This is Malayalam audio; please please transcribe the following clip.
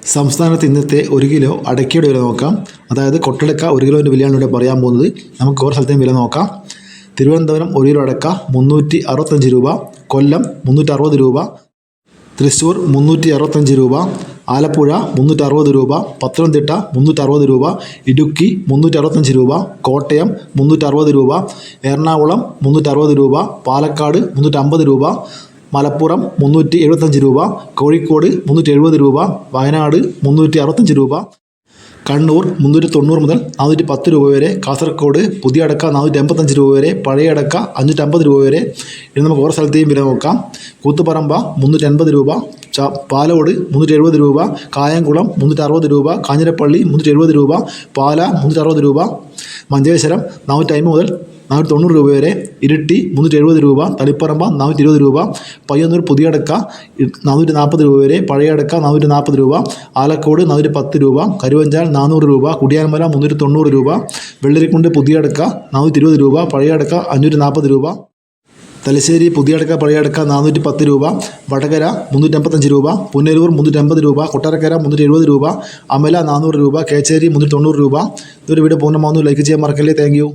സംസ്ഥാനത്ത് ഇന്നത്തെ 1 കിലോ അടയ്ക്കയുടെ വില നോക്കാം. അതായത് കൊട്ടടക്ക 1 കിലോൻ്റെ വിലയാണ് ഇവിടെ പറയാൻ പോകുന്നത്. നമുക്ക് ഓരോ സ്ഥലത്തെയും വില നോക്കാം. തിരുവനന്തപുരം 1 കിലോ അടക്ക 365 രൂപ, കൊല്ലം 360 രൂപ, തൃശ്ശൂർ 365 രൂപ, ആലപ്പുഴ 360 രൂപ, പത്തനംതിട്ട 360 രൂപ, ഇടുക്കി 365 രൂപ, കോട്ടയം 360 രൂപ, എറണാകുളം 360 രൂപ, പാലക്കാട് 350 രൂപ, മലപ്പുറം 375 രൂപ, കോഴിക്കോട് 370 രൂപ, വയനാട് 365 രൂപ, കണ്ണൂർ 390 മുതൽ 410 രൂപ വരെ, കാസർഗോഡ് പുതിയ അടക്ക 485 രൂപ വരെ, പഴയ അടക്ക 550 രൂപ വരെ. ഇനി നമുക്ക് ഓരോ സ്ഥലത്തെയും വില നോക്കാം. കൂത്തുപറമ്പ 380 രൂപ, പാലോട് 370 രൂപ, കായംകുളം 360 രൂപ, കാഞ്ഞിരപ്പള്ളി 370 രൂപ, പാല 360 രൂപ, മഞ്ചേശ്വരം 450 മുതൽ 490 രൂപ വരെ, ഇരിട്ടി 370 രൂപ, തളിപ്പറമ്പ 420 രൂപ, പയ്യന്നൂർ പുതിയ അടക്ക 440 രൂപ വരെ, പഴയ അടക്ക 440 രൂപ, ആലക്കോട് 410 രൂപ, കരുവഞ്ചാൽ 400 രൂപ, കുടിയാൻമല 390 രൂപ, വെള്ളരിക്കുണ്ട് പുതിയ അടക്ക 420 രൂപ, പഴയ അടക്ക 540 രൂപ, തലശ്ശേരി പുതിയ അടക്ക പഴയ അടക്ക 410 രൂപ, വടകര 355 രൂപ, പുനലൂർ 350 രൂപ, കൊട്ടാരക്കര 370 രൂപ, അമല 400 രൂപ, കേച്ചേരി 390 രൂപ. ഇതൊരു വീഡിയോ പൂർണ്ണമാവുന്നു. ലൈക്ക് ചെയ്യാൻ മറക്കല്ലേ. Thank you.